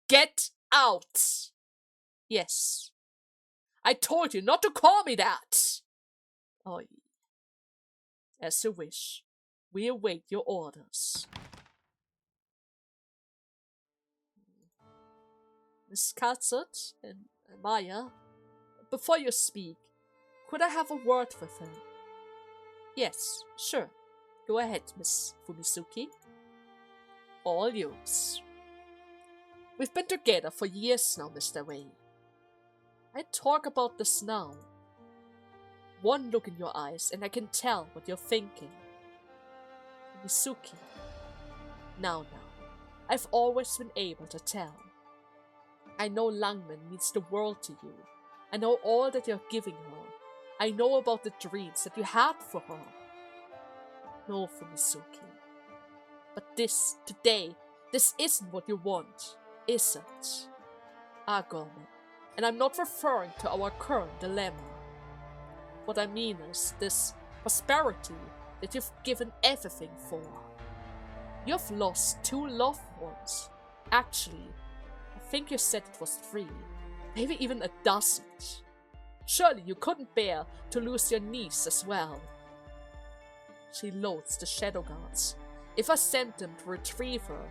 Get out! Yes. I told you not to call me that! Oh, as you wish. We await your orders. Miss Katzert and Maya, before you speak, could I have a word with him? Yes, sure. Go ahead, Miss Fumisuki. All yours. We've been together for years now, Mr. Wei. I talk about this now. One look in your eyes and I can tell what you're thinking. Fumisuki. Now, I've always been able to tell. I know Langman means the world to you. I know all that you're giving her. I know about the dreams that you had for her. No, Fumisuki. But today, this isn't what you want, is it? Gorman, and I'm not referring to our current dilemma. What I mean is this prosperity that you've given everything for. You've lost 2 loved ones. Actually, I think you said it was 3, maybe even a dozen. Surely you couldn't bear to lose your niece as well. She loathes the Shadow Guards. If I send them to retrieve her,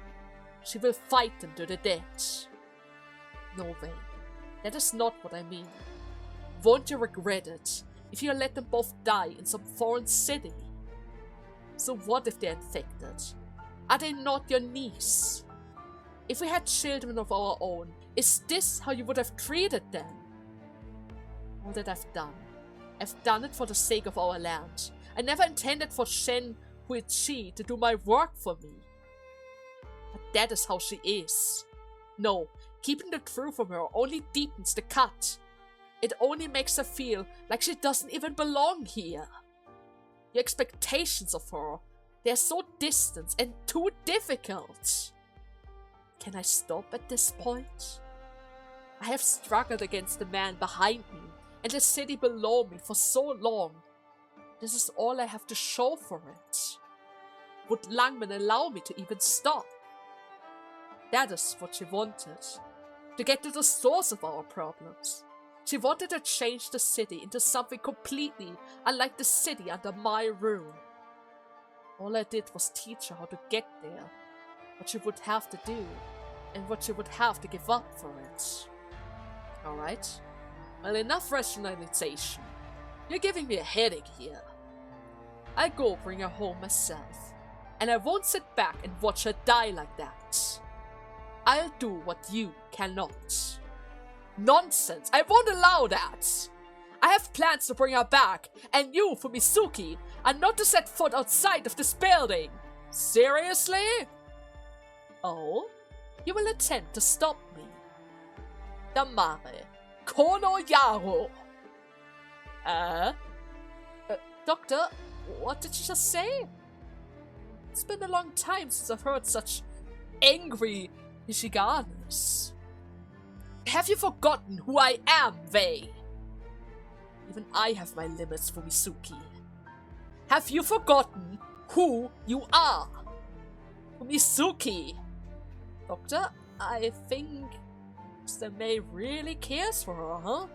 she will fight them to the death. No way. That is not what I mean. Won't you regret it if you let them both die in some foreign city? So what if they're infected? Are they not your niece? If we had children of our own, is this how you would have treated them? All that I've done it for the sake of our land. I never intended for Shen Huichi to do my work for me. But that is how she is. No, keeping the truth from her only deepens the cut. It only makes her feel like she doesn't even belong here. Your expectations of her, they're so distant and too difficult. Can I stop at this point? I have struggled against the man behind me and the city below me for so long. This is all I have to show for it. Would Langman allow me to even stop? That is what she wanted. To get to the source of our problems. She wanted to change the city into something completely unlike the city under my rule. All I did was teach her how to get there, what she would have to do, and what she would have to give up for it. Alright? Well, enough rationalization. You're giving me a headache here. I'll go bring her home myself, and I won't sit back and watch her die like that. I'll do what you cannot. Nonsense! I won't allow that! I have plans to bring her back, and you, Fumisuki, are not to set foot outside of this building! Seriously? Oh? You will attempt to stop me? Damare. Kono Yaro! Doctor, what did you just say? It's been a long time since I've heard such angry Ishiganas. Have you forgotten who I am, Wei? Even I have my limits, Fumisuki. Have you forgotten who you are? Fumisuki! Doctor, I think Mr. May really cares for her, huh?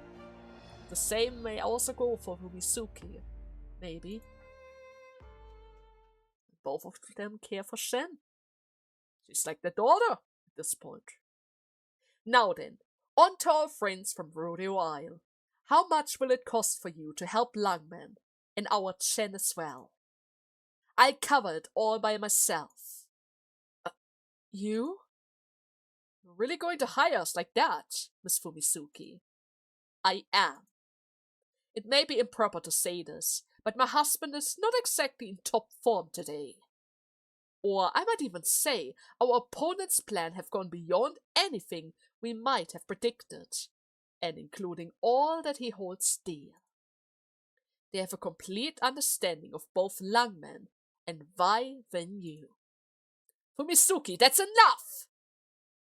The same may also go for Fumisuki. Maybe. Both of them care for Shen. She's like the daughter at this point. Now then, on to our friends from Rodeo Isle. How much will it cost for you to help Langman and our Chen as well? I'll cover it all by myself. You? You're really going to hire us like that, Miss Fumisuki? I am. It may be improper to say this, but my husband is not exactly in top form today. Or I might even say our opponent's plan have gone beyond anything we might have predicted, and including all that he holds dear. They have a complete understanding of both Langman and Wei Wenyu. Fumisuki, that's enough!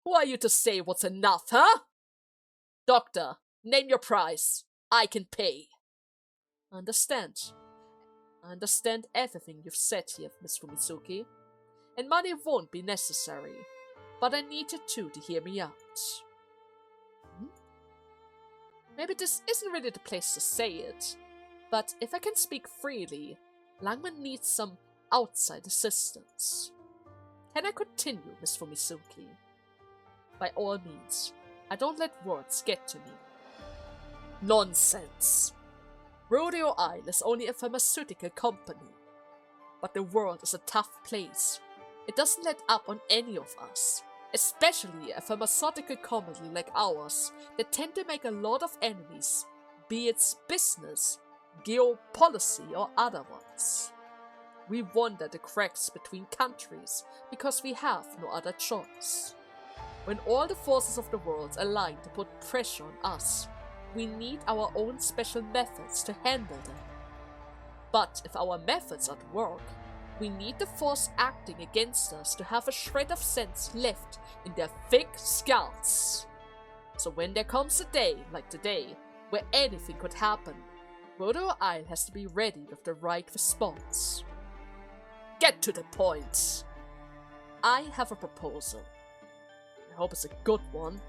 Who are you to say what's enough, huh? Doctor, name your price. I can pay. I understand everything you've said here, Miss Fumisuki, and money won't be necessary. but I need you two to hear me out. Maybe this isn't really the place to say it, but if I can speak freely, Langman needs some outside assistance. Can I continue, Miss Fumizuki? By all means, I don't let words get to me. Nonsense! Rodeo Isle is only a pharmaceutical company, but the world is a tough place. It doesn't let up on any of us, especially a pharmaceutical company like ours that tend to make a lot of enemies, be it business, geopolicy, or otherwise. We wander the cracks between countries because we have no other choice. When all the forces of the world align to put pressure on us, we need our own special methods to handle them. But if our methods aren't work, we need the force acting against us to have a shred of sense left in their thick skulls. So when there comes a day like today, where anything could happen, Rodeo Isle has to be ready with the right response. Get to the point! I have a proposal. I hope it's a good one.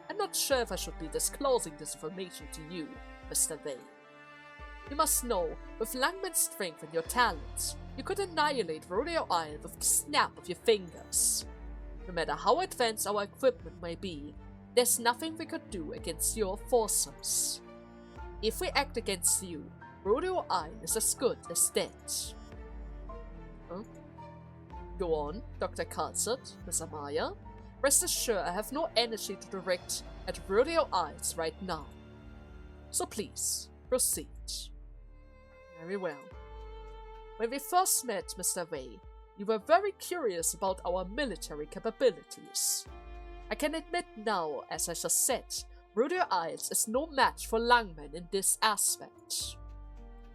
I'm not sure if I should be disclosing this information to you, Mr. Vey. You must know, with Langman's strength and your talents, you could annihilate Rodeo Isle with the snap of your fingers. No matter how advanced our equipment may be, there's nothing we could do against your forces. If we act against you, Rodeo Isle is as good as dead. Huh? Go on, Dr. Calzert, Miss Amaya. Rest assured I have no energy to direct at Rodeo Isles right now. So please, proceed. Very well. When we first met, Mr. Vey, you were very curious about our military capabilities. I can admit now, as I just said, Rodeo Isles is no match for Langman in this aspect.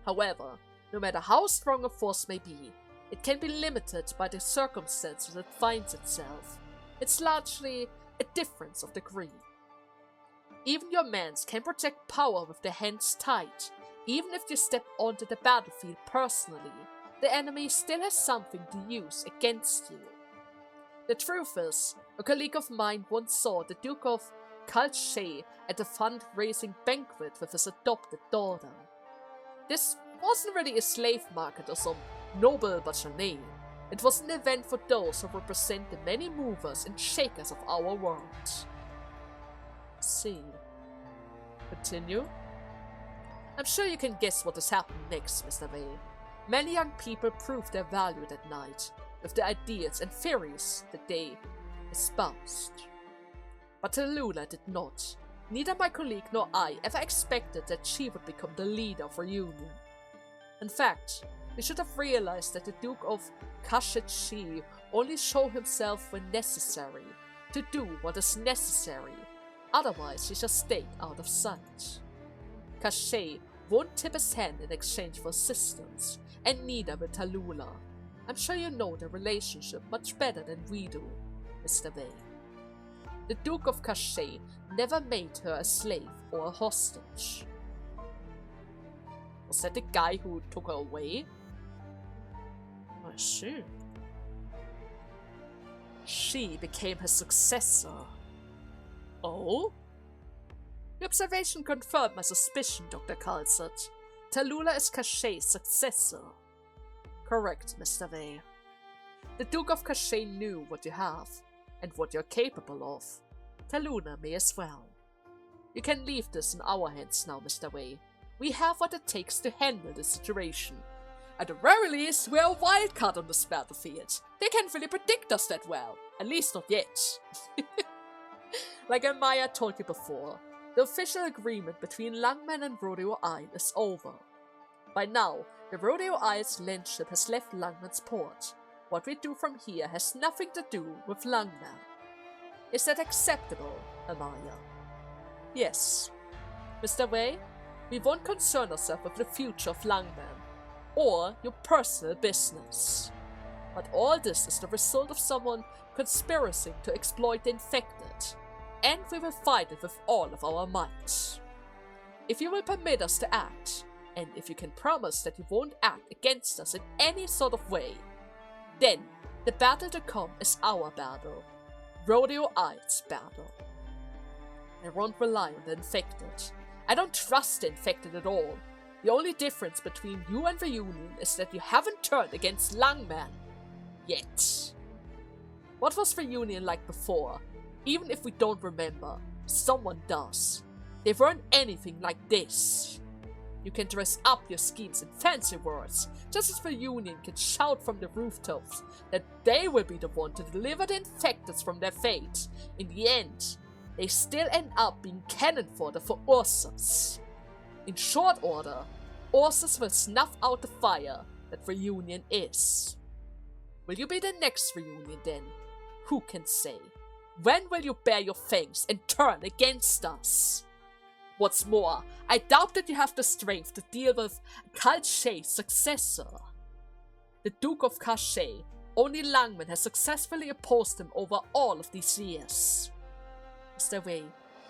However, no matter how strong a force may be, it can be limited by the circumstances it finds itself. It's largely a difference of degree. Even your mans can project power with their hands tight. Even if you step onto the battlefield personally, the enemy still has something to use against you. The truth is, a colleague of mine once saw the Duke of Calche at a fundraising banquet with his adopted daughter. This wasn't really a slave market or some noble bachanal. It was an event for those who represent the many movers and shakers of our world. See. Continue. I'm sure you can guess what has happened next, Mr. Vey. Many young people proved their value that night, with the ideas and theories that they espoused. But Tallulah did not. Neither my colleague nor I ever expected that she would become the leader of Reunion. In fact, we should have realized that the Duke of Kashichi only show himself when necessary, to do what is necessary, otherwise he shall stay out of sight. Kashe won't tip his hand in exchange for assistance, and neither will Tallulah. I'm sure you know the relationship much better than we do, Mr. Vey. The Duke of Kashe never made her a slave or a hostage. Was that the guy who took her away? I see. She became his successor. Oh? Your observation confirmed my suspicion, Dr. Calzert. Tallulah is Kashe's successor. Correct, Mr. Vey. The Duke of Kashe knew what you have, and what you're capable of. Tallulah may as well. You can leave this in our hands now, Mr. Vey. We have what it takes to handle the situation. At the very least, we're a wildcard on this battlefield. They can't really predict us that well. At least not yet. Like Amaya told you before, the official agreement between Langman and Rodeo Isle is over. By now, the Rodeo Isle's landship has left Langman's port. What we do from here has nothing to do with Langman. Is that acceptable, Amaya? Yes. Mr. Vey, we won't concern ourselves with the future of Langman, or your personal business. But all this is the result of someone conspiring to exploit the infected, and we will fight it with all of our might. If you will permit us to act, and if you can promise that you won't act against us in any sort of way, then the battle to come is our battle, Rodeo-Eyes battle. I won't rely on the infected. I don't trust the infected at all. The only difference between you and the Union is that you haven't turned against Langman. Yet. What was the Union like before? Even if we don't remember, someone does. They weren't anything like this. You can dress up your schemes in fancy words, just as the Union can shout from the rooftops that they will be the one to deliver the infected from their fate. In the end, they still end up being cannon fodder for Ursus. In short order, Ursus will snuff out the fire that the Union is. Will you be the next reunion then? Who can say? When will you bare your fangs and turn against us? What's more, I doubt that you have the strength to deal with Kalche's successor. The Duke of Kalche, only Langman has successfully opposed him over all of these years. Mr. Wei,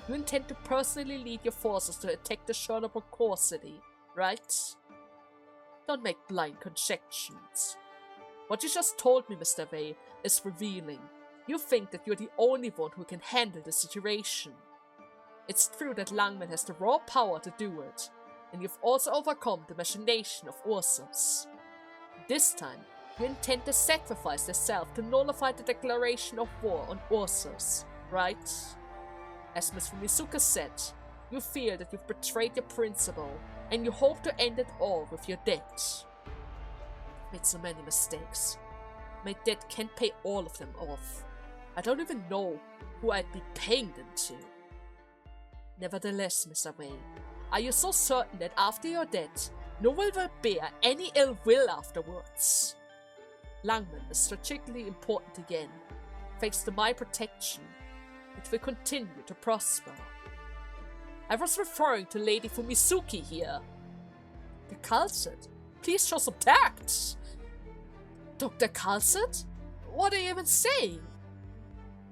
you intend to personally lead your forces to attack the Chernobyl core city, right? Don't make blind conjectures. What you just told me, Mr. Wei, is revealing. You think that you're the only one who can handle the situation. It's true that Langman has the raw power to do it, and you've also overcome the machination of Ursus. This time, you intend to sacrifice yourself to nullify the declaration of war on Ursus, right? As Ms. Fumizuka said, you feel that you've betrayed your principle, and you hope to end it all with your debt. I've made so many mistakes. My debt can't pay all of them off. I don't even know who I'd be paying them to. Nevertheless, Mr. Wei, are you so certain that after your death, no one will bear any ill will afterwards? Langman is strategically important again. Thanks to my protection, it will continue to prosper. I was referring to Lady Fumizuki here. The Calcid, please show some tact. Dr. Calcid? What are you even saying?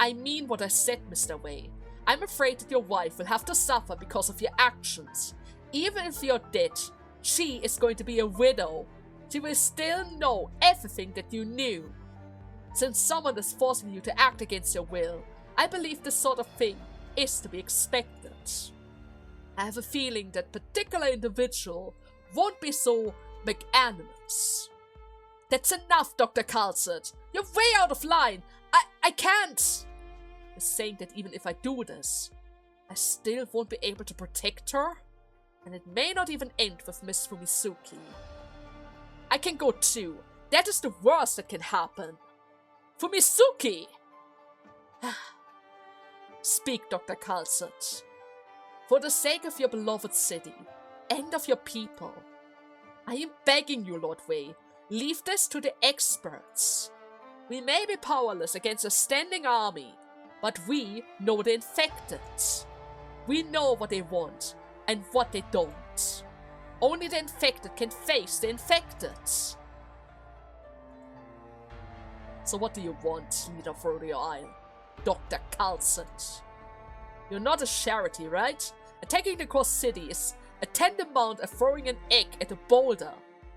I mean what I said, Mr. Wei. I'm afraid that your wife will have to suffer because of your actions. Even if you're dead, she is going to be a widow. She will still know everything that you knew. Since someone is forcing you to act against your will, I believe this sort of thing is to be expected. I have a feeling that particular individual won't be so magnanimous. That's enough, Dr. Calcid. You're way out of line. I can't. You're saying that even if I do this, I still won't be able to protect her? And it may not even end with Miss Fumizuki. I can go too. That is the worst that can happen. Fumizuki! Speak, Dr. Calcid. For the sake of your beloved city, and of your people, I am begging you, Lord Wei, leave this to the experts. We may be powerless against a standing army, but we know the infected. We know what they want, and what they don't. Only the infected can face the infected. So what do you want, leader of Rodeo Isle? Dr. Calcid? You're not a charity, right? Attacking the core city is a tantamount of throwing an egg at a boulder.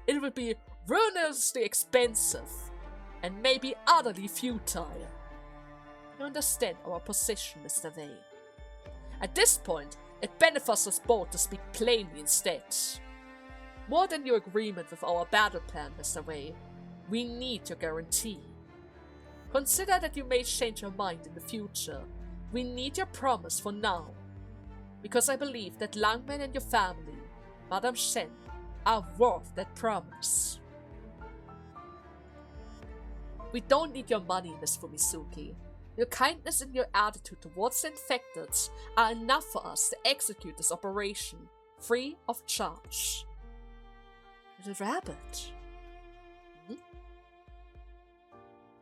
It will be ruinously expensive, and maybe utterly futile. You understand our position, Mr. Wei. At this point, it benefits us both to speak plainly instead. More than your agreement with our battle plan, Mr. Wei, we need your guarantee. Consider that you may change your mind in the future. We need your promise for now. Because I believe that Langman and your family, Madame Shen, are worth that promise. We don't need your money, Miss Fumizuki. Your kindness and your attitude towards the infected are enough for us to execute this operation, free of charge. Little rabbit.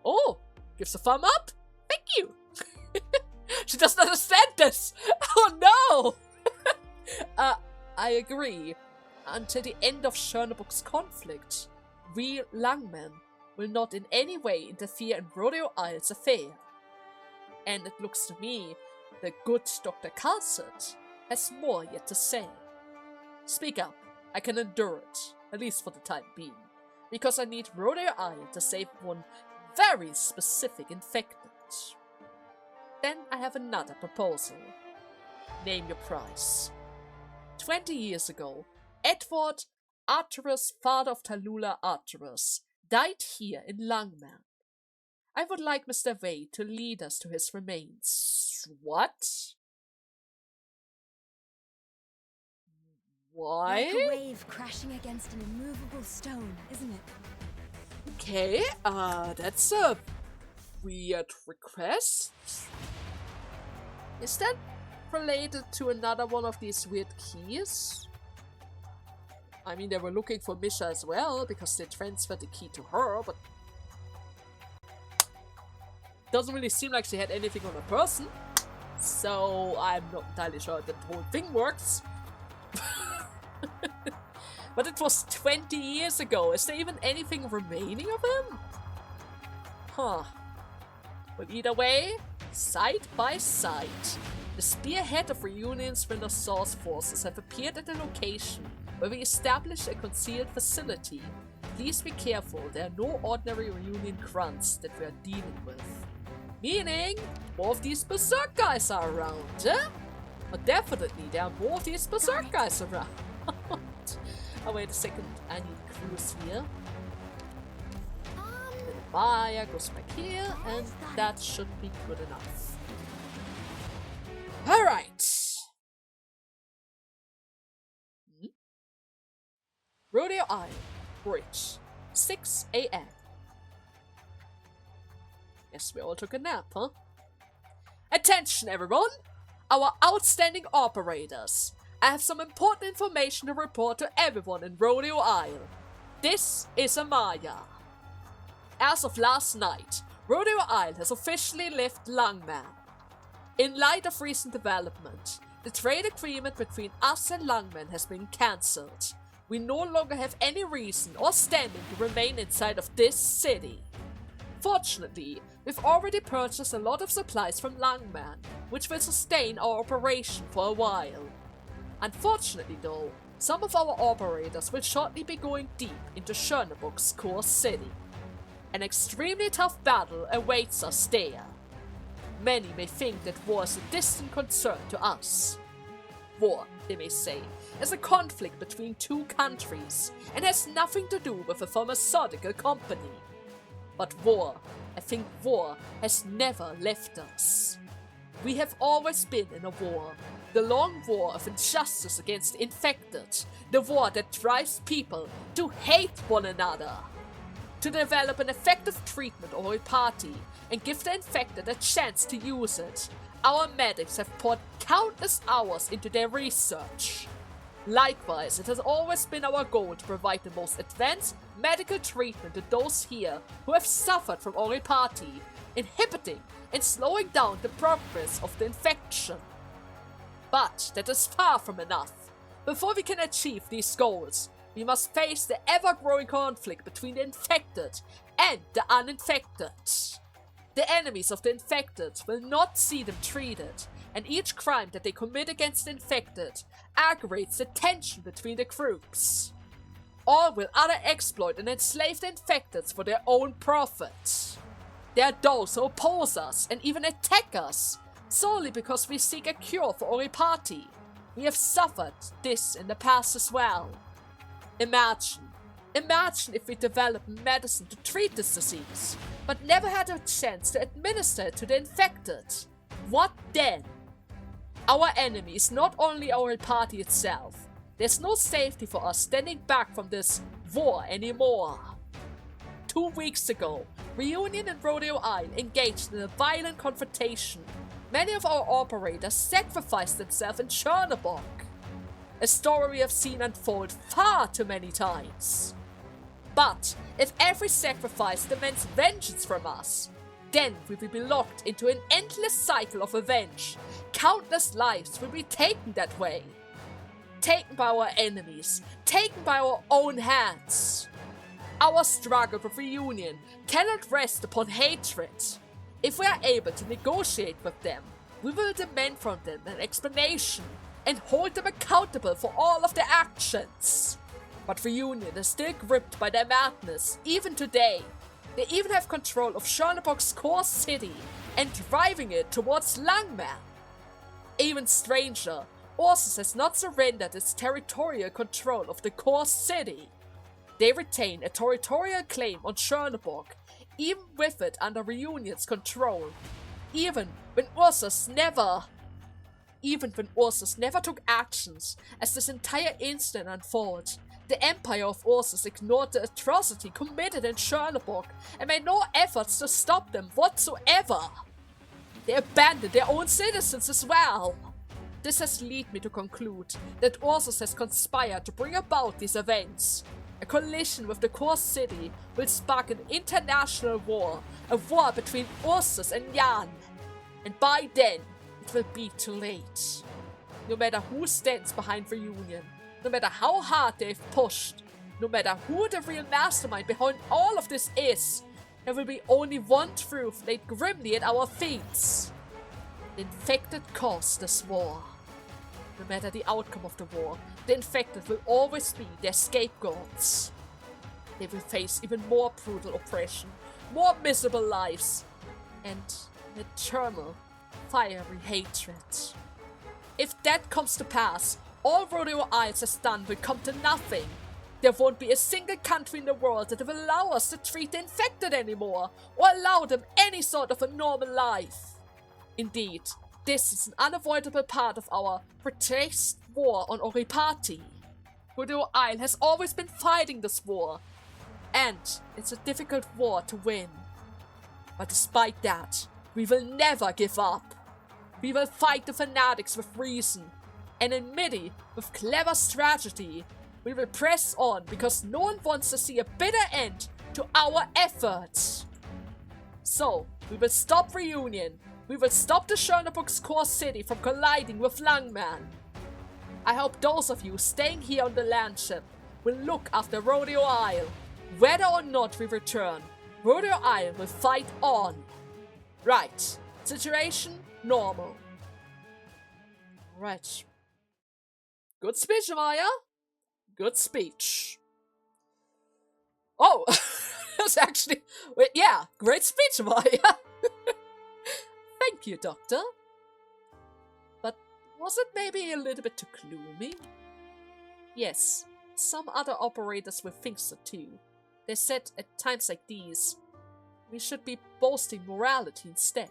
Oh, gives a thumb up? Thank you! She doesn't understand this! Oh no! I agree. Until the end of Chernobyl's conflict, we Langmen will not in any way interfere in Rodeo Isle's affair. And it looks to me the good Dr. Calcid has more yet to say. Speak up. I can endure it, at least for the time being, because I need Rodeo Isle to save one very specific infected. Then I have another proposal. Name your price. 20 years ago, Edward Arterus, father of Tallulah Arterus, died here in Langman. I would like Mr. Wade to lead us to his remains. What? Why? Like a wave crashing against an immovable stone, isn't it? Okay, that's a weird request. Is that related to another one of these weird keys? I mean, they were looking for Misha as well, because they transferred the key to her, but doesn't really seem like she had anything on her person. So I'm not entirely sure that the whole thing works. But it was 20 years ago. Is there even anything remaining of him? Huh. But either way, side by side, the spearhead of Reunion's Renaissance forces have appeared at the location where we established a concealed facility. Please be careful, there are no ordinary Reunion grunts that we are dealing with. Meaning, more of these berserk guys are around, eh? But definitely, there are more of these berserk guys around. Oh, wait a second, I need clues here. The Maya goes back here, and that should be good enough. Alright. Rodeo Isle, Bridge, 6 a.m. Guess we all took a nap, huh? Attention, everyone! Our outstanding operators! I have some important information to report to everyone in Rodeo Isle. This is Amaya. As of last night, Rodeo Isle has officially left Langman. In light of recent development, the trade agreement between us and Langman has been cancelled. We no longer have any reason or standing to remain inside of this city. Fortunately, we've already purchased a lot of supplies from Langman, which will sustain our operation for a while. Unfortunately though, some of our operators will shortly be going deep into Chernobog's core city. An extremely tough battle awaits us there. Many may think that war is a distant concern to us. War, they may say, is a conflict between two countries and has nothing to do with a pharmaceutical company. But war, I think war has never left us. We have always been in a war. The long war of injustice against the infected. The war that drives people to hate one another. To develop an effective treatment or a party and give the infected a chance to use it, our medics have poured countless hours into their research. Likewise, it has always been our goal to provide the most advanced medical treatment to those here who have suffered from Oripati, inhibiting and slowing down the progress of the infection. But that is far from enough. Before we can achieve these goals, we must face the ever-growing conflict between the infected and the uninfected. The enemies of the infected will not see them treated, and each crime that they commit against the infected aggravates the tension between the groups. All will either exploit and enslave the infected for their own profit. There are those who oppose us and even attack us, solely because we seek a cure for Oripati. We have suffered this in the past as well. Imagine if we developed medicine to treat this disease, but never had a chance to administer it to the infected. What then? Our enemy is not only our party itself. There's no safety for us standing back from this war anymore. 2 weeks ago, Reunion and Rodeo Isle engaged in a violent confrontation. Many of our operators sacrificed themselves in Chernobog. A story we have seen unfold far too many times. But if every sacrifice demands vengeance from us, then we will be locked into an endless cycle of revenge. Countless lives will be taken that way. Taken by our enemies, taken by our own hands. Our struggle with Reunion cannot rest upon hatred. If we are able to negotiate with them, we will demand from them an explanation and hold them accountable for all of their actions. But Reunion is still gripped by their madness, even today. They even have control of Chernobog's core city, and driving it towards Langman. Even stranger, Ursus has not surrendered its territorial control of the core city. They retain a territorial claim on Chernobyl, even with it under Reunion's control. Even when Ursus never took actions as this entire incident unfolded, the Empire of Ursus ignored the atrocity committed in Chernobyl and made no efforts to stop them whatsoever. They abandoned their own citizens as well. This has led me to conclude that Ursus has conspired to bring about these events. A collision with the core city will spark an international war, a war between Ursus and Jan. And by then, it will be too late. No matter who stands behind Reunion, no matter how hard they've pushed, no matter who the real mastermind behind all of this is, there will be only one truth laid grimly at our feet. The infected caused this war. No matter the outcome of the war, the infected will always be their scapegoats. They will face even more brutal oppression, more miserable lives, and an eternal, fiery hatred. If that comes to pass, all Rodeo Isles has done will come to nothing. There won't be a single country in the world that will allow us to treat the infected anymore, or allow them any sort of a normal life. Indeed, this is an unavoidable part of our pretexted war on Oripati. Rodeo Isle has always been fighting this war, and it's a difficult war to win. But despite that, we will never give up. We will fight the fanatics with reason, and in MIDI, with clever strategy, we will press on because no one wants to see a bitter end to our efforts. So, we will stop Reunion. We will stop the Chernobyl's core city from colliding with Langman. I hope those of you staying here on the landship will look after Rodeo Isle. Whether or not we return, Rodeo Isle will fight on. Right. Situation normal. Right. Good speech, Maya. Good speech. Oh, that's actually... Wait, yeah, great speech, Maya. Thank you, Doctor. But was it maybe a little bit too gloomy? Yes, some other operators will think so too. They said at times like these, we should be boasting morality instead.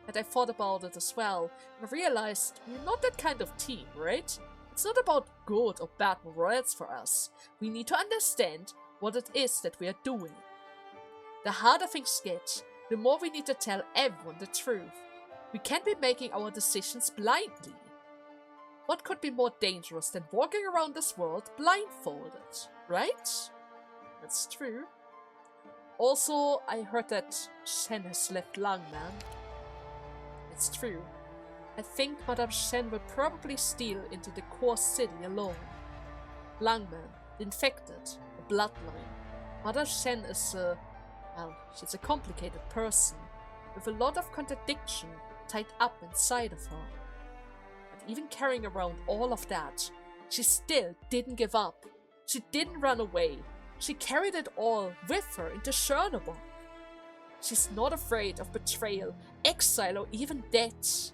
And I thought about it as well, and realized we're not that kind of team, right? It's not about good or bad morals for us. We need to understand what it is that we are doing. The harder things get, the more we need to tell everyone the truth. We can't be making our decisions blindly. What could be more dangerous than walking around this world blindfolded, right? That's true. Also, I heard that Shen has left Langman. It's true. I think Madame Shen will probably steal into the core city alone. Langman, the infected, the bloodline. Madame Shen is she's a complicated person, with a lot of contradiction tied up inside of her. But even carrying around all of that, she still didn't give up. She didn't run away. She carried it all with her into Chernobyl. She's not afraid of betrayal, exile, or even death.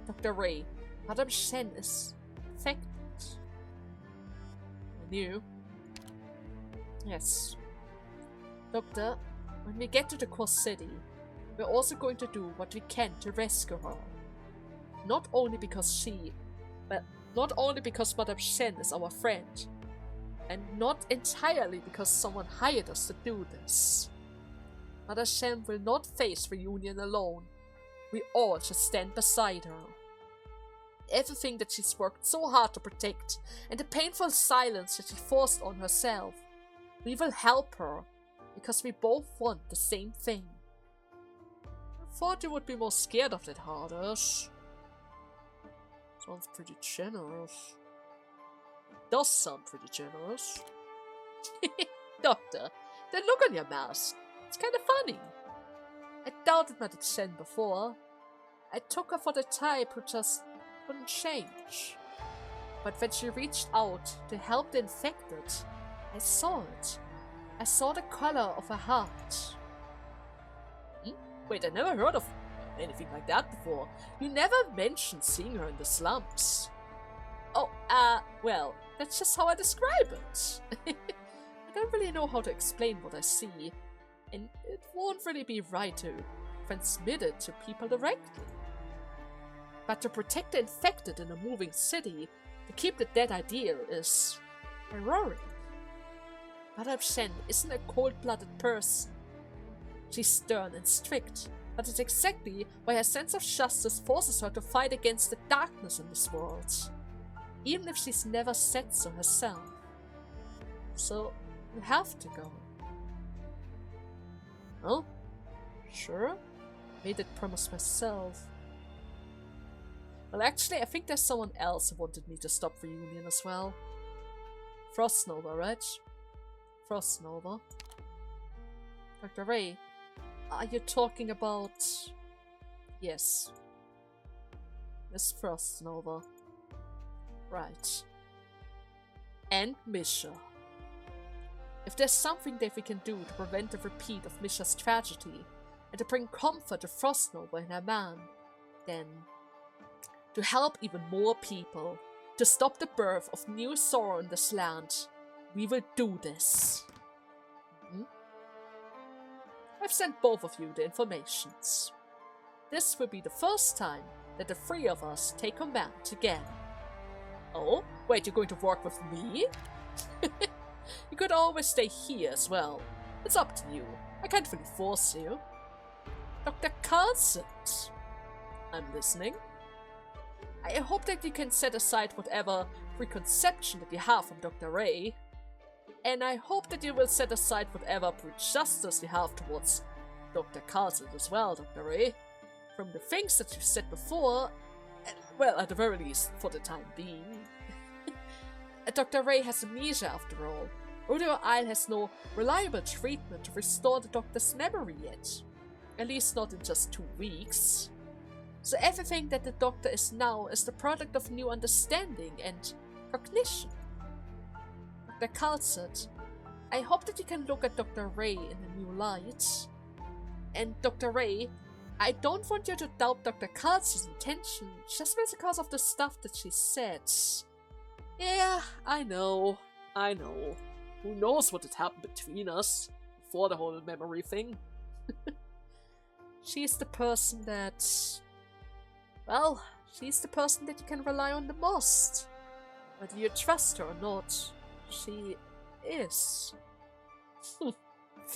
Dr. Ray, Madame Shen is infected. I knew. Yes. Doctor, when we get to the core city, we're also going to do what we can to rescue her. Not only because Madame Shen is our friend, and not entirely because someone hired us to do this. Madame Shen will not face Reunion alone. We all should stand beside her. Everything that she's worked so hard to protect, and the painful silence that she forced on herself, we will help her, because we both want the same thing. I thought you would be more scared of that, Hardus. Sounds pretty generous. It does sound pretty generous. Doctor, the look on your mask, it's kind of funny. I doubted Madame Shen before. I took her for the type who just couldn't change. But when she reached out to help the infected, I saw it. I saw the color of her heart. Wait, I never heard of anything like that before. You never mentioned seeing her in the slums. Oh, well, that's just how I describe it. I don't really know how to explain what I see, and it won't really be right to transmit it to people directly. But to protect the infected in a moving city, to keep the dead ideal is heroic. Madame Shen isn't a cold-blooded person. She's stern and strict, but it's exactly why her sense of justice forces her to fight against the darkness in this world, even if she's never said so herself. So, you have to go. Oh? Sure? Made that promise myself. Well, actually, I think there's someone else who wanted me to stop reunion as well. Frostnova, right? Frostnova. Dr. Ray, are you talking about... Yes. Miss Frostnova. Right. And Misha. If there's something that we can do to prevent the repeat of Misha's tragedy, and to bring comfort to Frostnova and her man, then to help even more people, to stop the birth of new sorrow in this land, we will do this. I've sent both of you the informations. This will be the first time that the three of us take command again. Oh, wait, you're going to work with me? You could always stay here as well. It's up to you. I can't really force you. Dr. Carlson, I'm listening. I hope that you can set aside whatever preconception that you have from Dr. Ray. And I hope that you will set aside whatever prejudice you have towards Dr. Carlson as well, Dr. Ray. From the things that you said before, well, at the very least, for the time being. Dr. Ray has amnesia after all. Rodeo Isle has no reliable treatment to restore the doctor's memory yet. At least not in just 2 weeks. So everything that the doctor is now is the product of new understanding and cognition. Dr. Carlson, I hope that you can look at Dr. Ray in a new light. And Dr. Ray, I don't want you to doubt Dr. Carlson's intention just because of the stuff that she said. Yeah, I know. Who knows what had happened between us before the whole memory thing? She's the person that... Well, she's the person that you can rely on the most. Whether you trust her or not, she is.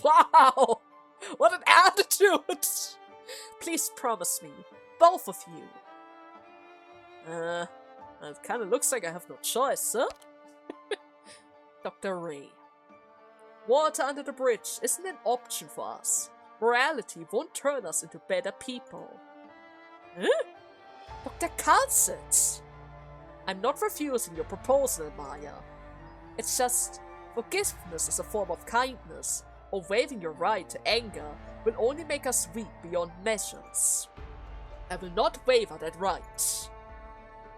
Wow! What an attitude! Please promise me, both of you. It kinda looks like I have no choice, huh? Dr. Ray. Water under the bridge isn't an option for us. Morality won't turn us into better people. Huh? Dr. Carlson! I'm not refusing your proposal, Maya. It's just, forgiveness is a form of kindness, or waiving your right to anger will only make us weak beyond measures. I will not waiver that right.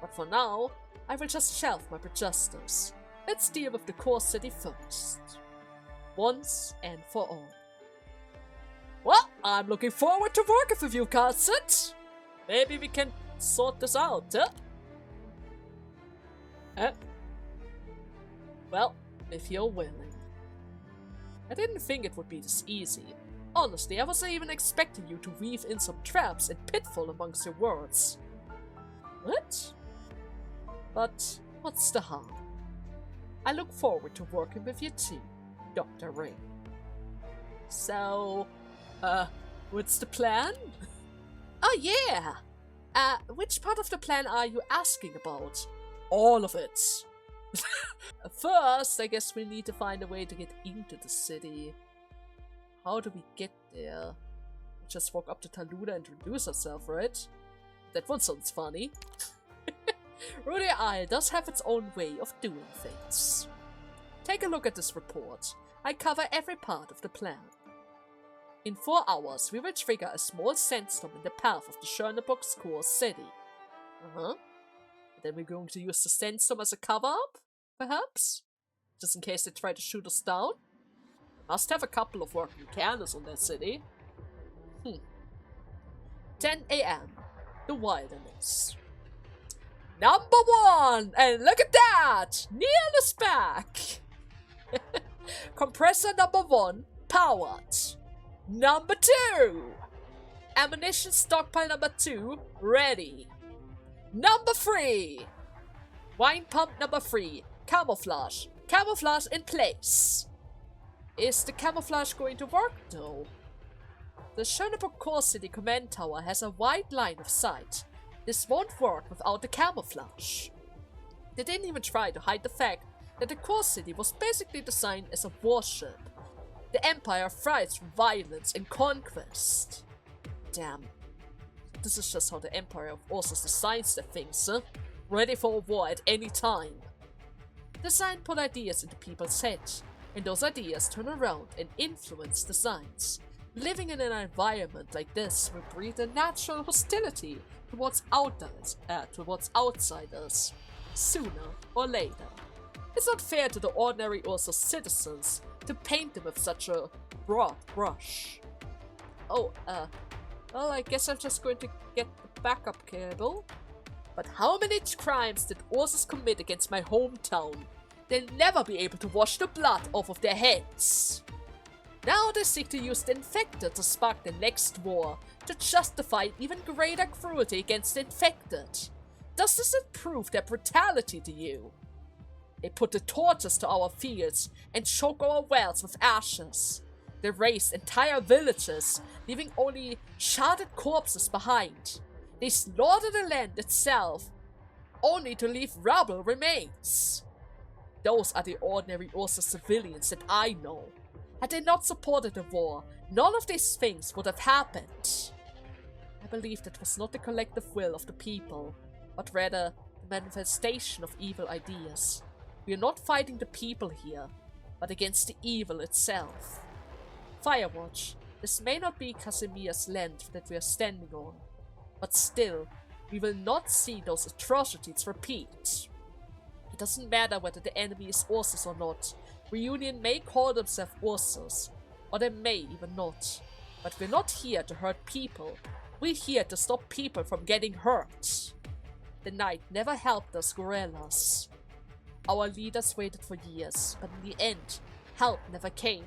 But for now, I will just shelve my prejudice. Let's deal with the core city first. Once and for all. Well, I'm looking forward to working with you, Carlson. Maybe we can sort this out, huh? Well, if you're willing. I didn't think it would be this easy. Honestly, I wasn't even expecting you to weave in some traps and pitfall amongst your words. What? But what's the harm? I look forward to working with you too, Dr. Ray. So, what's the plan? Oh yeah! Which part of the plan are you asking about? All of it. First, I guess we need to find a way to get into the city. How do we get there? We just walk up to Taluda and introduce ourselves, right? That one sounds funny. Rodeo Isle does have its own way of doing things. Take a look at this report. I cover every part of the plan. In 4 hours, we will trigger a small sandstorm in the path of the Chernobog's core city. And then we're going to use the sandstorm as a cover-up, perhaps? Just in case they try to shoot us down? They must have a couple of working cannons on their city. 10 a.m. The wilderness. Number 1! And look at that! Neil is back! Compressor number 1 powered. Number 2! Ammunition stockpile number 2 ready. Number 3! Wine pump number 3 camouflage. Camouflage in place. Is the camouflage going to work though? The Chernobyl Core City Command Tower has a wide line of sight. This won't work without the camouflage. They didn't even try to hide the fact that the Core City was basically designed as a warship. The Empire thrives from violence and conquest. Damn. This is just how the Empire of Ursus designs their things, huh? Ready for a war at any time. Design put ideas into people's heads, and those ideas turn around and influence designs. Living in an environment like this will breed a natural hostility towards outsiders, sooner or later. It's not fair to the ordinary Ursus citizens to paint them with such a broad brush. Oh, well, I guess I'm just going to get the backup cable. But how many crimes did Ursus commit against my hometown? They'll never be able to wash the blood off of their heads. Now they seek to use the infected to spark the next war, to justify even greater cruelty against the infected. Does this improve their brutality to you? They put the torches to our fields and choke our wells with ashes. They razed entire villages, leaving only sharded corpses behind. They slaughter the land itself, only to leave rubble remains. Those are the ordinary Ursus civilians that I know. Had they not supported the war, none of these things would have happened. I believe that was not the collective will of the people, but rather the manifestation of evil ideas. We are not fighting the people here, but against the evil itself. Firewatch, this may not be Casimirs' land that we are standing on, but still, we will not see those atrocities repeat. It doesn't matter whether the enemy is Ursus or not. Reunion may call themselves Ursus, or they may even not. But we're not here to hurt people. We're here to stop people from getting hurt. The night never helped us guerrillas. Our leaders waited for years, but in the end, help never came.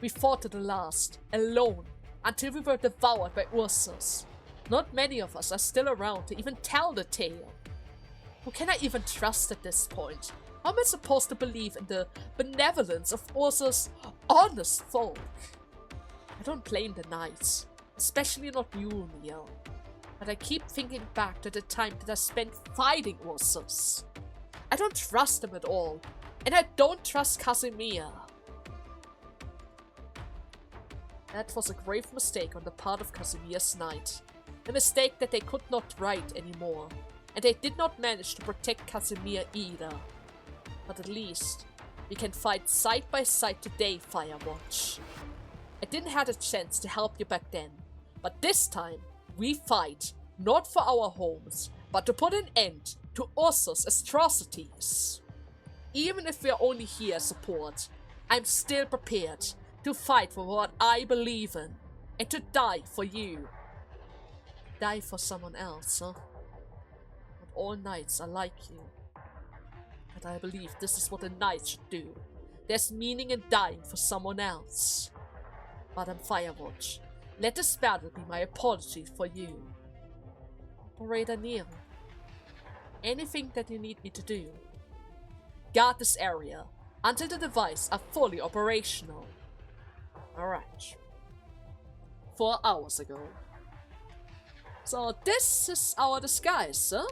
We fought to the last, alone, until we were devoured by Ursus. Not many of us are still around to even tell the tale. Who can I even trust at this point? How am I supposed to believe in the benevolence of Ursus' honest folk? I don't blame the knights, especially not you, Neil. But I keep thinking back to the time that I spent fighting Ursus. I don't trust them at all, and I don't trust Casimir. That was a grave mistake on the part of Casimir's knight. A mistake that they could not right anymore, and they did not manage to protect Casimir either. But at least, we can fight side by side today, Firewatch. I didn't have a chance to help you back then, but this time, we fight, not for our homes, but to put an end to Ursus' atrocities. Even if we are only here as support, I'm still prepared to fight for what I believe in, and to die for you. Die for someone else, huh? Not all knights are like you. But I believe this is what a knight should do. There's meaning in dying for someone else. Madam Firewatch, let this battle be my apology for you. Operator Neil, anything that you need me to do? Guard this area until the devices are fully operational. Alright. 4 hours ago. So this is our disguise, huh?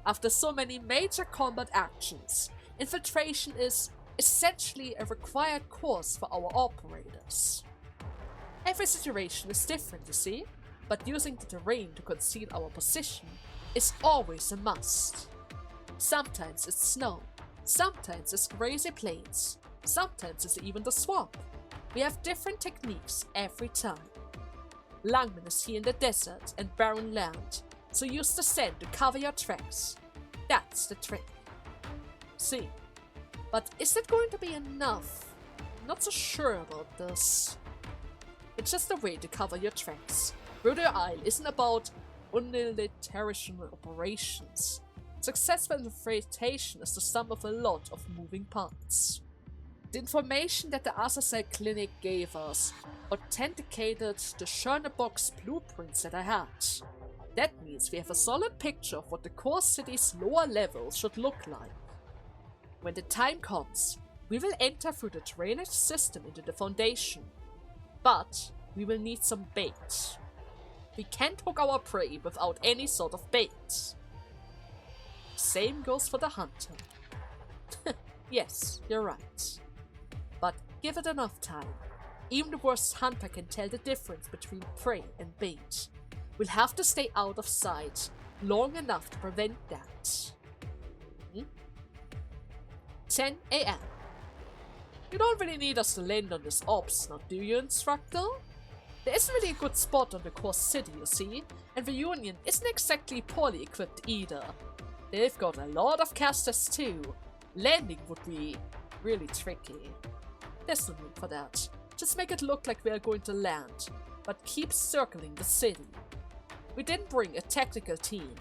After so many major combat actions, infiltration is essentially a required course for our operators. Every situation is different, you see, but using the terrain to conceal our position is always a must. Sometimes it's snow, sometimes it's grassy plains, sometimes it's even the swamp. We have different techniques every time. Langman is here in the desert and barren land, so use the sand to cover your tracks. That's the trick. See, but is that going to be enough? I'm not so sure about this. It's just a way to cover your tracks. Rudder Isle isn't about unilateral operations. Successful infiltration is the sum of a lot of moving parts. The information that the Azazel Clinic gave us authenticated the Chernobog's blueprints that I had. That means we have a solid picture of what the core city's lower levels should look like. When the time comes, we will enter through the drainage system into the Foundation. But we will need some bait. We can't hook our prey without any sort of bait. Same goes for the hunter. Yes, you're right. But give it enough time. Even the worst hunter can tell the difference between prey and bait. We'll have to stay out of sight long enough to prevent that. 10 AM. You don't really need us to land on this ops, now do you, Instructor? There isn't really a good spot on the core city, you see, and the Union isn't exactly poorly equipped either. They've got a lot of casters too. Landing would be really tricky. There's no need for that. Just make it look like we are going to land, but keep circling the city. We didn't bring a tactical team.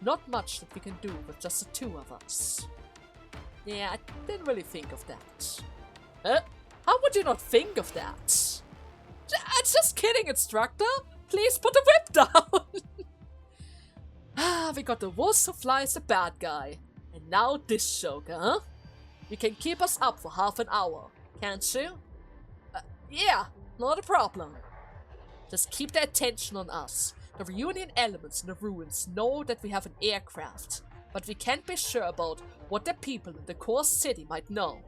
Not much that we can do with just the two of us. Yeah, I didn't really think of that. How would you not think of that? Just kidding, Instructor. Please put the whip down. We got the wolves who flies the bad guy. And now this joker, huh? You can keep us up for half an hour, can't you? Yeah, not a problem. Just keep their attention on us. The reunion elements in the ruins know that we have an aircraft, but we can't be sure about what the people in the core city might know.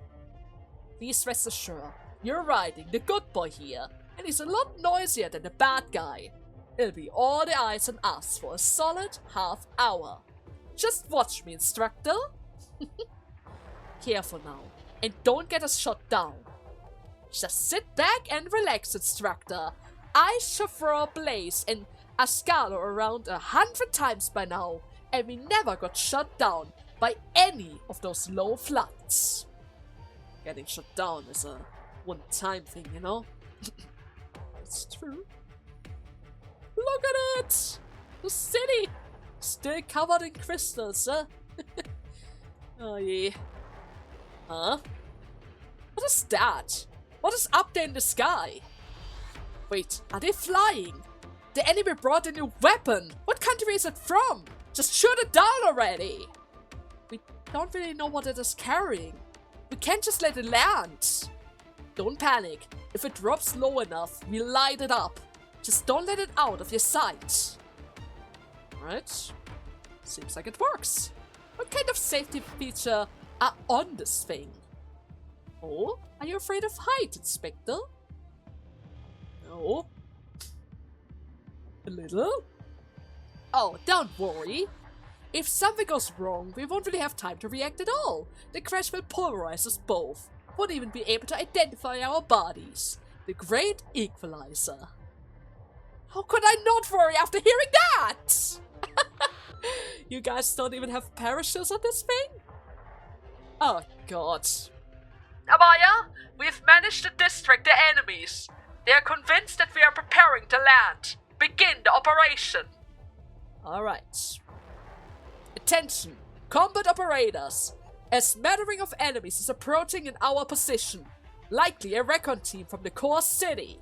Please rest assured, you're riding the good boy here, and he's a lot noisier than the bad guy. It'll be all the eyes on us for a solid half hour. Just watch me, Instructor. Careful now, and don't get us shot down. Just sit back and relax, Instructor. I chauffeur Blaze and Ascalo around 100 times by now, and we never got shot down by any of those low floods. Getting shut down is a one-time thing, you know? It's true. Look at it! The city! Still covered in crystals, huh? Oh yeah. Huh? What is that? What is up there in the sky? Wait, are they flying? The enemy brought a new weapon! What country is it from? Just shoot it down already! We don't really know what it is carrying. We can't just let it land. Don't panic. If it drops low enough, we'll light it up. Just don't let it out of your sight. Alright. Seems like it works. What kind of safety feature are on this thing? Oh? Are you afraid of height, Inspector? No. A little? Oh, don't worry. If something goes wrong, we won't really have time to react at all. The crash will pulverize us both. Won't even be able to identify our bodies. The great equalizer. How could I not worry after hearing that? You guys don't even have parachutes on this thing? Oh god. Amaya, we've managed to distract the enemies. They are convinced that we are preparing to land. Begin the operation. Alright. Attention, combat operators. A smattering of enemies is approaching in our position. Likely a recon team from the core city.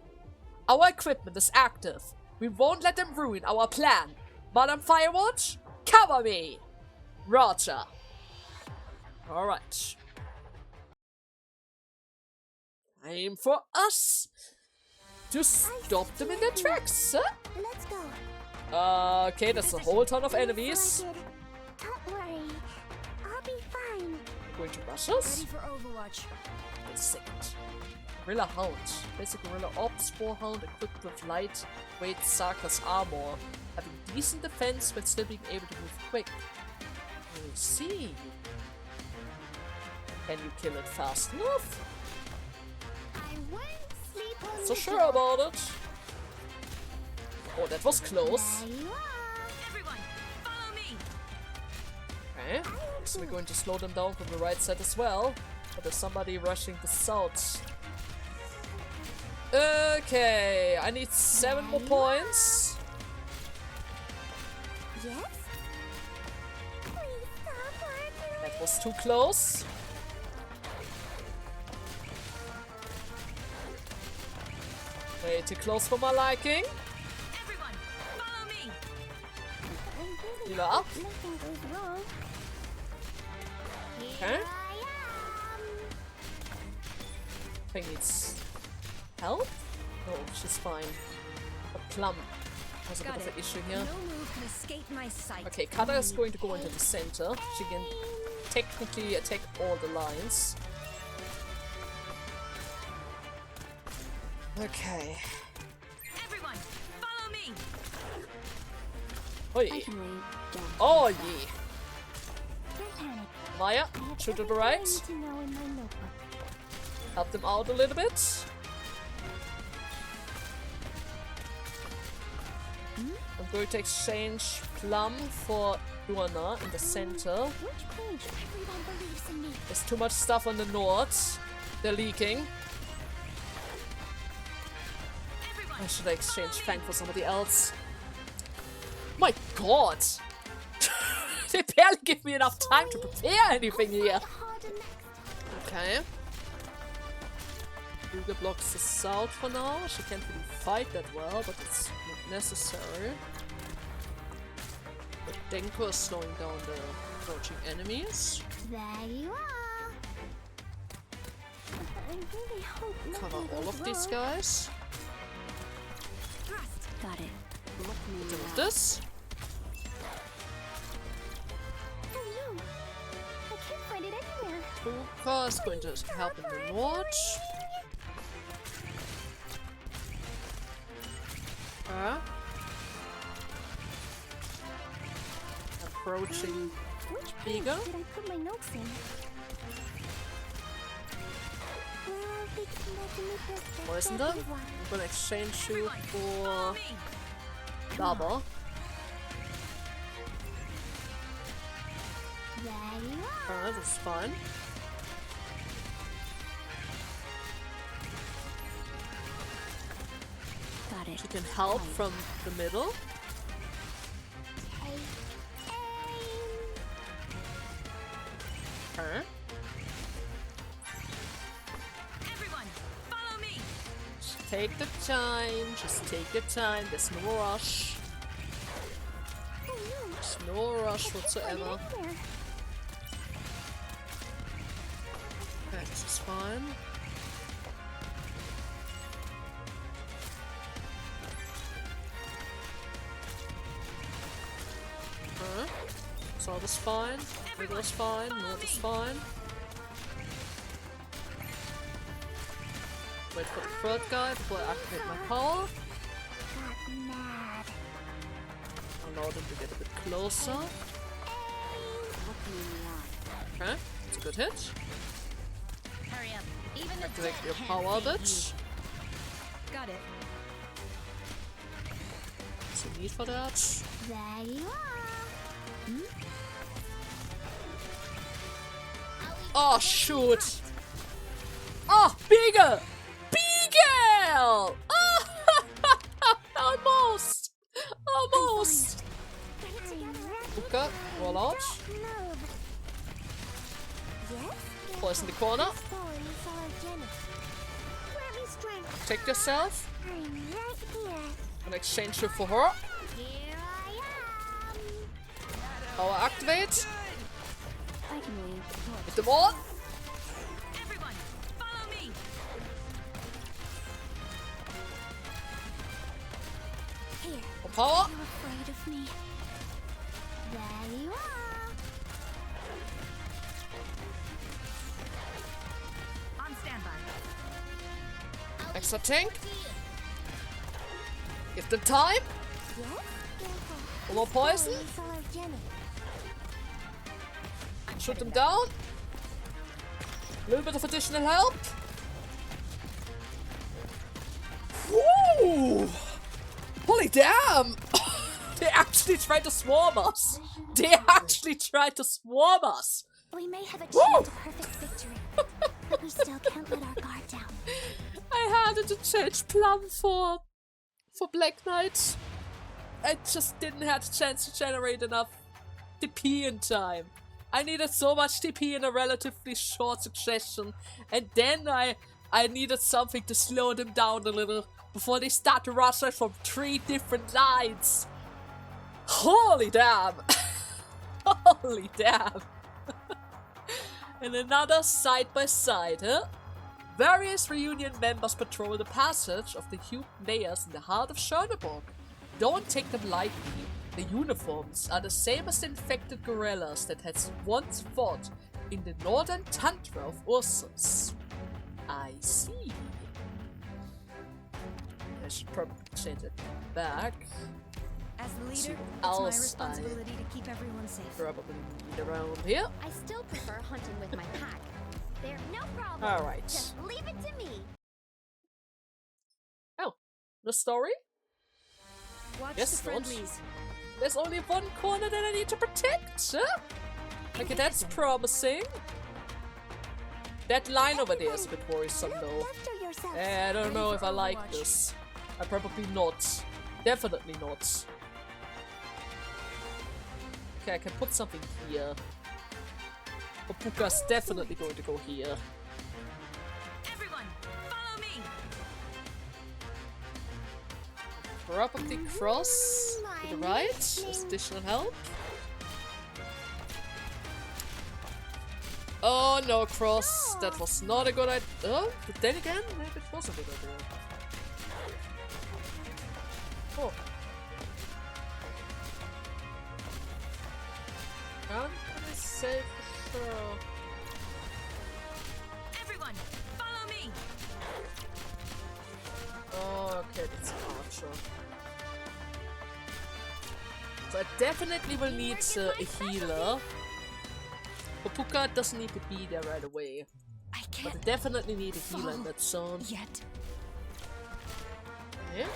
Our equipment is active. We won't let them ruin our plan. Madam Firewatch, cover me. Roger. Alright. Time for us to stop them in their tracks, huh? Let's go. Okay, that's a whole ton of enemies. Don't worry. I'll be fine. Going to rush us? Ready for Overwatch. Wait a second. Gorilla Hound. Basic Gorilla Ops, Boarhound equipped with lightweight Sarkha's armor. Having decent defense but still being able to move quick. We'll see. Can you kill it fast enough? I won't sleep on Not so the sure job. about it. Oh, that was close. There you are. Everyone, follow me! Okay. So we're going to slow them down from the right side as well. But there's somebody rushing the south. Okay, I need 7 more points. was too close. Way too close for my liking. Everyone, follow me. Heal up. Nothing goes wrong. Okay. Thing needs help? No, she's fine. But Plum has a bit of an issue here. No move can escape my sight. Okay, Kata is going to go into the center. She can technically attack all the lines. Okay. Everyone, follow me. Oh I yeah. can wait. Don't. Oh yeah. Don't panic. Maya, I have shoot to the everything I right. need to know in my notebook. Help them out a little bit. I'm going to exchange Plum for Duana in the center. Which page? Everyone believes in me. There's too much stuff on the north. They're leaking. Everyone, I should exchange Fang for somebody else. My god! They barely give me enough time to prepare anything here. Harder next. Okay. Ruga blocks the south for now. She can't really fight that well, but it's not necessary. But Denko is slowing down the approaching enemies. There you are. I really hope Cover nothing all goes of these wrong. guys. Thrust. Got it. Look me Deal with now. this. Oh no. I can't find it anywhere. Ruka is going to help in the north. Approaching. Which page Eagle? did I put my notes in? Where are they connecting with the Poison them. I'm gonna exchange you follow for me. Lava. There you are. Alright, that's fine. Got it. She can help from the middle. Take aim. Her. Everyone, follow me. Just take the time. Just take your time. There's no rush. Oh no. There's no rush I can't whatsoever. find it anywhere. Okay, this is fine. Alright. South is fine. Middle is fine. North is fine. Wait for the third guy before I activate my power. Got mad. Allow them to get a bit closer. Look me on. Okay, it's a good hit. Hurry up. Even the Activate dead your can't power, save bitch. you. Got it. What's the need for that? There you are. Oh, shoot! Oh, Beagle! Beagle! Oh, almost! Almost! Hookah, roll out. Poison the corner. Take yourself. I'm right here. And exchange you for her. Here I am. Power activate. I can leave. Hit them all. Everyone, follow me. Here. For power. Are you afraid of me? There you are. On standby. Extra tank. Give them time. Yes? Careful. One more poison. It's allergenic. Shoot them down. A little bit of additional help. Woo! Holy damn! They actually tried to swarm us. They actually tried to swarm us. We may have achieved Woo! a perfect victory, but we still can't let our guard down. I had to change Plum for Black Knight. I just didn't have the chance to generate enough DP in time. I needed so much TP in a relatively short succession, and then I needed something to slow them down a little before they start to rush us from 3 different lines. Holy damn! Holy damn! And another side-by-side, huh? Various reunion members patrol the passage of the human layers in the heart of Chernobyl. Don't take them lightly. The uniforms are the same as the infected gorillas that had once fought in the northern tundra of Ursus. I see. I should probably change it back. As the See leader, what it's my else responsibility to keep everyone safe. Probably need around here. I still prefer hunting with my pack. There, no problem. Alright. Just leave it to me. Oh, the story? Watch Yes, the don't. friendlies. There's only one corner that I need to protect, huh? Okay, that's promising. That line over there is a bit worrisome though. I don't know if I like this. I probably not. Definitely not. Okay, I can put something here. Papuka's definitely going to go here. Everyone, follow me. Probably cross to the right. As additional help. Oh no, cross. That was not a good idea. Oh, but then again, maybe it was a good idea. Oh. Can't really say for sure. Everyone, follow me. Oh, okay, that's an archer. So I definitely will need a healer. Papuka doesn't need to be there right away. I But can't I definitely need a healer in that zone. yet. Yeah.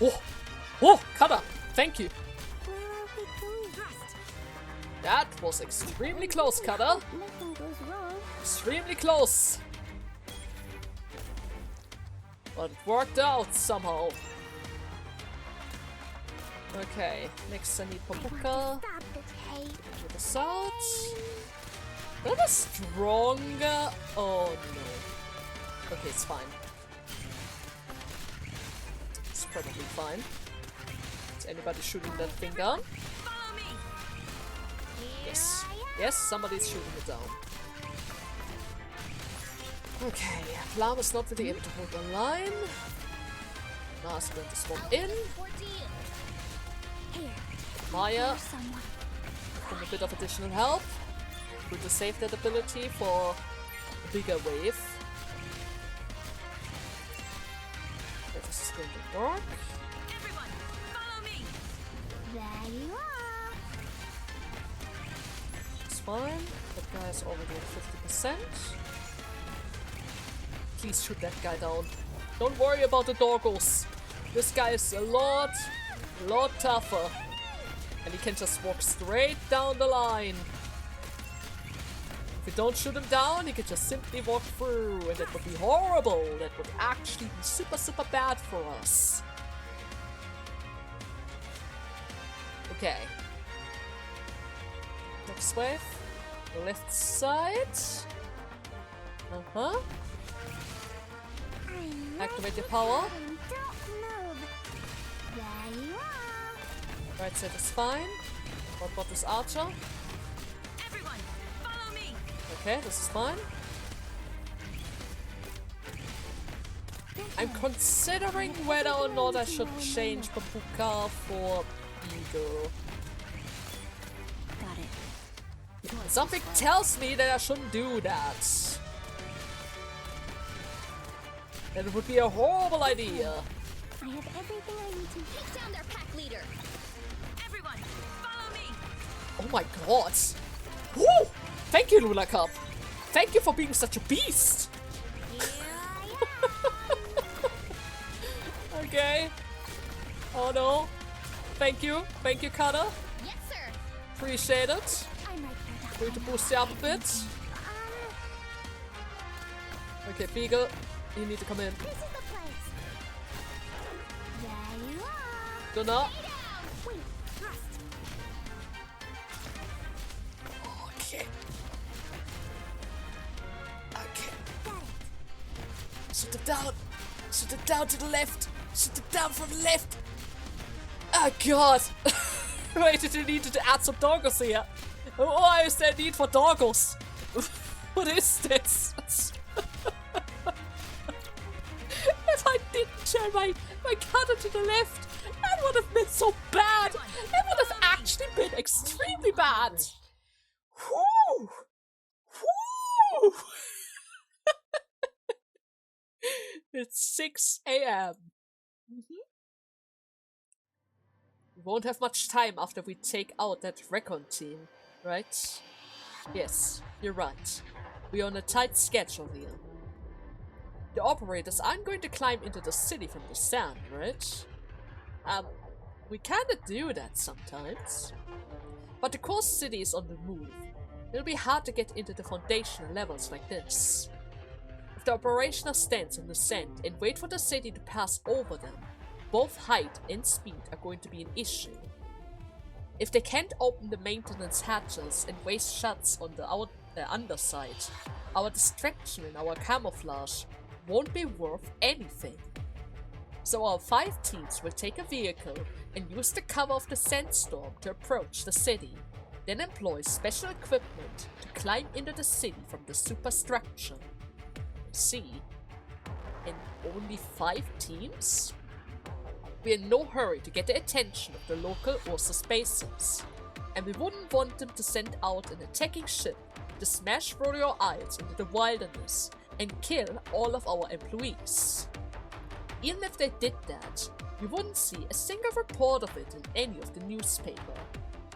Oh! Oh! Kada! Thank you! Where are we going? Thrust. That was extremely close, Kada! Nothing goes wrong. Extremely close! But it worked out somehow. Okay, next I need Papuka. Stop this hate. Get this out. That is stronger. Oh no. Okay, it's fine. It's probably fine. Is anybody shooting that thing down? Follow me. Yes. Yes, somebody's shooting it down. Okay, Lam is not really able to hold the line. Now it's going to swap in. Here, Maya, someone. with a bit of additional help. Going to save that ability for a bigger wave. Okay, this is going to work. Everyone, follow me. There you are. It's fine. That guy is already at 50%. Please shoot that guy down. Don't worry about the doggos. This guy is a lot tougher. And he can just walk straight down the line. If we don't shoot him down, he can just simply walk through. And that would be horrible. That would actually be super bad for us. Okay. Next wave. The left side. Uh-huh. Activate your power. Don't move. There you are. Right side is fine. What about this archer? Everyone, follow me. Okay, this is fine. I'm considering whether or not I should change Papuka for Eagle. Got it. Something tells me that I shouldn't do that. That it would be a horrible idea. I have everything I need to Take down their pack leader. Everyone, follow me. Oh my god. Woo! Thank you, Luna Cup. Thank you for being such a beast. Okay. Oh no. Thank you, Kada. Yes, sir. Appreciate it. I'm right there. Going to boost you up a bit. Okay, Beagle, you need to come in. This is the place. There you are. Gunnar, Wait, thrust. Shoot them down. Shoot them down to the left. Shoot them down from the left. Oh god. Wait, did you need to add some doggos here? Why is there need for doggos? What is this? If I didn't turn my cutter to the left, that would have been so bad. It would have actually been extremely bad. Whew. Whew. It's 6 a.m. We won't have much time after we take out that recon team, right? Yes, you're right. We're on a tight schedule here. The operators aren't going to climb into the city from the sand, right? We kinda do that sometimes. But the core city is on the move. It'll be hard to get into the foundational levels like this. If the operational stands on the sand and wait for the city to pass over them, both height and speed are going to be an issue. If they can't open the maintenance hatches and waste shots on the underside, our distraction and our camouflage won't be worth anything. So our 5 teams will take a vehicle and use the cover of the sandstorm to approach the city, then employ special equipment to climb into the city from the superstructure. See? And only 5 teams? We're in no hurry to get the attention of the local Ursus bases, and we wouldn't want them to send out an attacking ship to smash Rodeo Isles into the wilderness and kill all of our employees. Even if they did that, we wouldn't see a single report of it in any of the newspaper.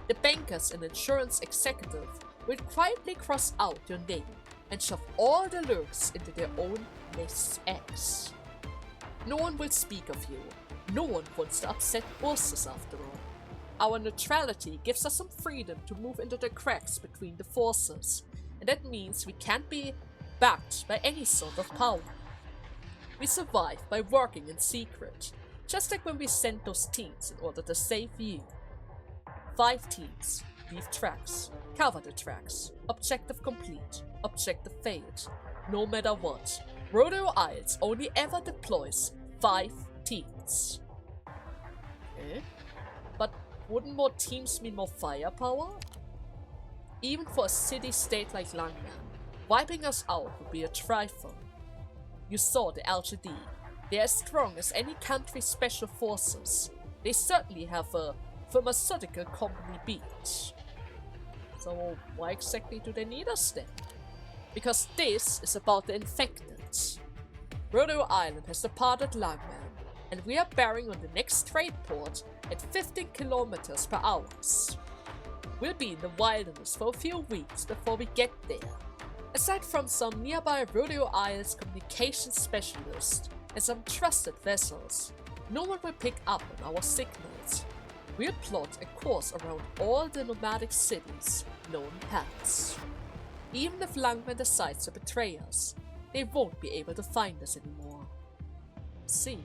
The bankers and insurance executive would quietly cross out your name and shove all the lurks into their own nests' eggs. No one will speak of you. No one wants to upset Ursus after all. Our neutrality gives us some freedom to move into the cracks between the forces, and that means we can't be backed by any sort of power. We survive by working in secret, just like when we sent those teams in order to save you. 5 teams, leave tracks, cover the tracks, objective complete, objective failed. No matter what, Rodeo Isles only ever deploys 5 teams. Okay. But wouldn't more teams mean more firepower? Even for a city-state like Langman, wiping us out would be a trifle. You saw the LGD. They're as strong as any country's special forces. They certainly have a pharmaceutical company beat. So why exactly do they need us then? Because this is about the infected. Rodeo Island has departed Langman, and we are bearing on the next trade port at 15 kilometers per hour. We'll be in the wilderness for a few weeks before we get there. Aside from some nearby Rodeo Isles communication specialists and some trusted vessels, no one will pick up on our signals. We'll plot a course around all the nomadic cities, known paths. Even if Langman decides to betray us, they won't be able to find us anymore. See?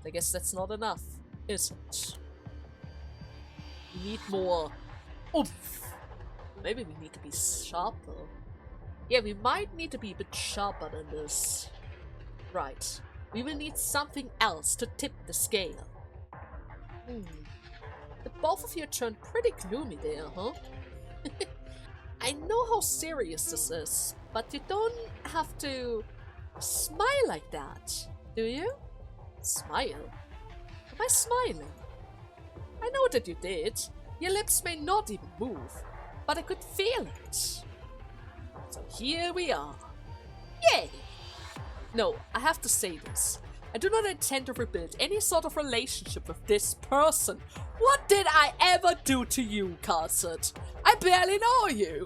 I guess that's not enough, is it? We need more oomph. Maybe we need to be sharper. Yeah, we might need to be a bit sharper than this. Right. We will need something else to tip the scale. The both of you turned pretty gloomy there, huh? I know how serious this is, but you don't have to smile like that, do you? Smile? Am I smiling? I know that you did. Your lips may not even move, but I could feel it. So here we are. Yay! No, I have to say this. I do not intend to rebuild any sort of relationship with this person. What did I ever do to you, Carset? I barely know you.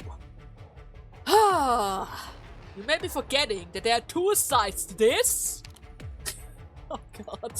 You may be forgetting that there are 2 sides to this. Oh god.